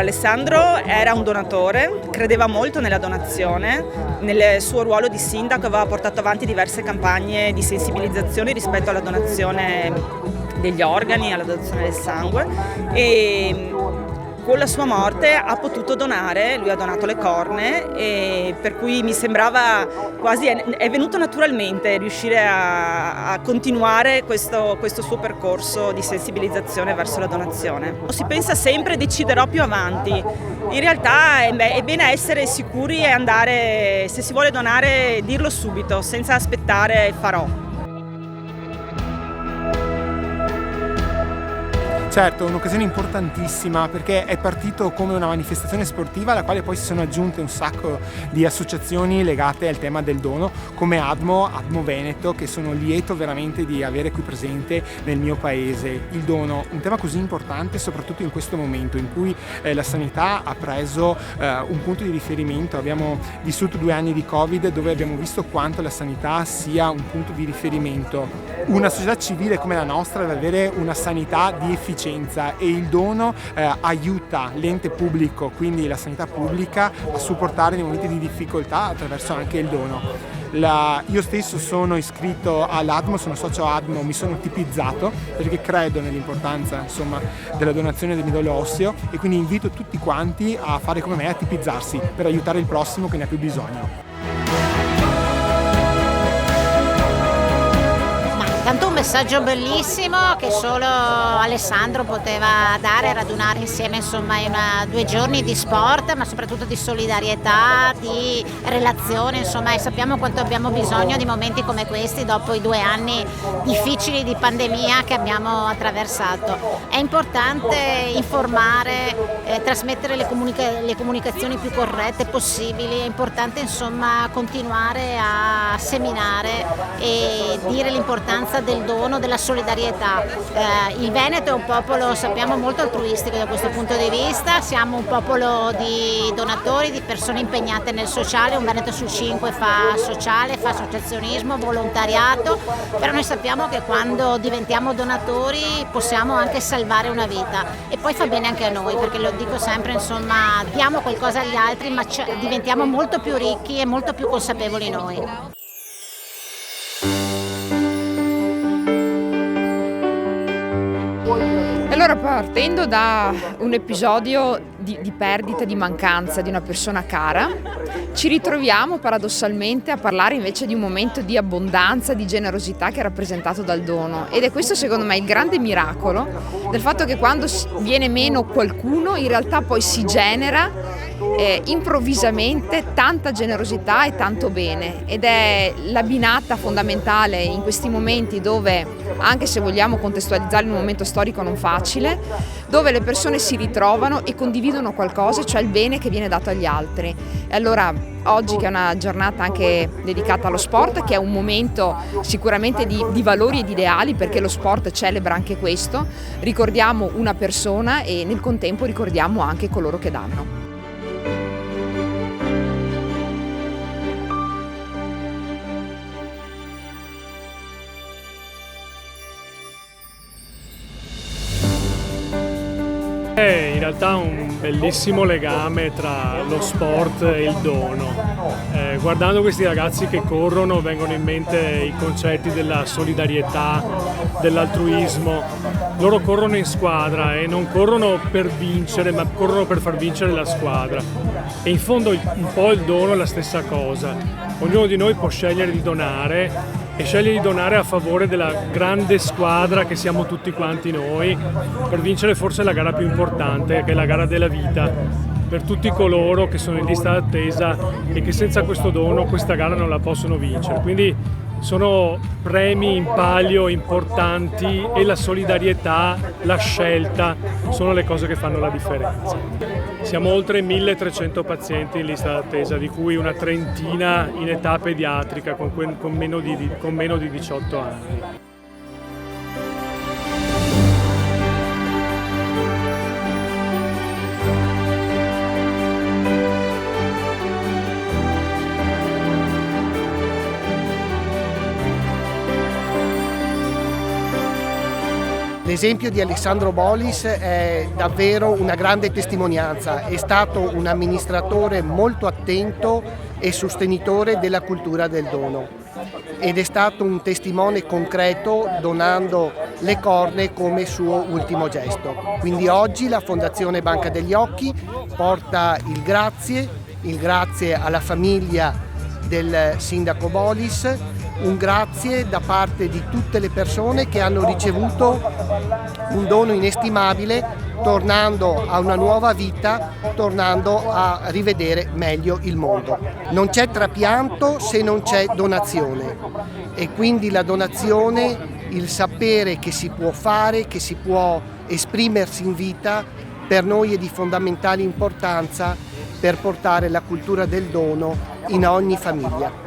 Alessandro era un donatore, credeva molto nella donazione, nel suo ruolo di sindaco aveva portato avanti diverse campagne di sensibilizzazione rispetto alla donazione degli organi, alla donazione del sangue, e con la sua morte ha potuto donare, lui ha donato le corne, e per cui mi sembrava quasi, è venuto naturalmente riuscire a continuare questo suo percorso di sensibilizzazione verso la donazione. Si pensa sempre deciderò più avanti, in realtà è bene essere sicuri e andare, se si vuole donare, dirlo subito, senza aspettare farò. Certo, un'occasione importantissima perché è partito come una manifestazione sportiva alla quale poi si sono aggiunte un sacco di associazioni legate al tema del dono come ADMO Veneto, che sono lieto veramente di avere qui presente nel mio paese. Il dono, un tema così importante soprattutto in questo momento in cui la sanità ha preso un punto di riferimento. Abbiamo vissuto 2 anni di Covid dove abbiamo visto quanto la sanità sia un punto di riferimento. Una società civile come la nostra deve avere una sanità di efficienza e il dono aiuta l'ente pubblico, quindi la sanità pubblica, a supportare nei momenti di difficoltà attraverso anche il dono. Io stesso sono iscritto all'ADMO, sono socio ADMO, mi sono tipizzato perché credo nell'importanza della donazione del midollo osseo e quindi invito tutti quanti a fare come me, a tipizzarsi per aiutare il prossimo che ne ha più bisogno. Tanto un messaggio bellissimo che solo Alessandro poteva dare, radunare insieme in 2 giorni di sport, ma soprattutto di solidarietà, di relazione, e sappiamo quanto abbiamo bisogno di momenti come questi dopo i 2 anni difficili di pandemia che abbiamo attraversato. È importante informare, trasmettere le comunicazioni più corrette possibili, è importante continuare a seminare e dire l'importanza del dono, della solidarietà. Il Veneto è un popolo, sappiamo, molto altruistico da questo punto di vista, siamo un popolo di donatori, di persone impegnate nel sociale, 1 Veneto su 5 fa sociale, fa associazionismo, volontariato, però noi sappiamo che quando diventiamo donatori possiamo anche salvare una vita e poi fa bene anche a noi, perché lo dico sempre, diamo qualcosa agli altri ma diventiamo molto più ricchi e molto più consapevoli noi. Allora, partendo da un episodio di perdita, di mancanza di una persona cara, ci ritroviamo paradossalmente a parlare invece di un momento di abbondanza, di generosità che è rappresentato dal dono, ed è questo secondo me il grande miracolo del fatto che quando viene meno qualcuno in realtà poi si genera improvvisamente tanta generosità e tanto bene, ed è la binata fondamentale in questi momenti dove, anche se vogliamo contestualizzare in un momento storico non facile, dove le persone si ritrovano e condividono qualcosa, cioè il bene che viene dato agli altri. E allora oggi, che è una giornata anche dedicata allo sport, che è un momento sicuramente di valori e di ideali, perché lo sport celebra anche questo, ricordiamo una persona e nel contempo ricordiamo anche coloro che danno. È in realtà un bellissimo legame tra lo sport e il dono. Guardando questi ragazzi che corrono vengono in mente i concetti della solidarietà, dell'altruismo. Loro corrono in squadra e non corrono per vincere, ma corrono per far vincere la squadra. E in fondo un po' il dono è la stessa cosa. Ognuno di noi può scegliere di donare e sceglie di donare a favore della grande squadra che siamo tutti quanti noi, per vincere forse la gara più importante, che è la gara della vita, per tutti coloro che sono in lista d'attesa e che senza questo dono questa gara non la possono vincere. Quindi sono premi in palio importanti e la solidarietà, la scelta sono le cose che fanno la differenza. Siamo oltre 1300 pazienti in lista d'attesa, di cui una trentina in età pediatrica con meno di 18 anni. L'esempio di Alessandro Bolis è davvero una grande testimonianza, è stato un amministratore molto attento e sostenitore della cultura del dono ed è stato un testimone concreto donando le corne come suo ultimo gesto. Quindi oggi la Fondazione Banca degli Occhi porta il grazie alla famiglia del sindaco Bolis, un grazie da parte di tutte le persone che hanno ricevuto un dono inestimabile, tornando a una nuova vita, tornando a rivedere meglio il mondo. Non c'è trapianto se non c'è donazione e quindi la donazione, il sapere che si può fare, che si può esprimersi in vita, per noi è di fondamentale importanza per portare la cultura del dono in ogni famiglia.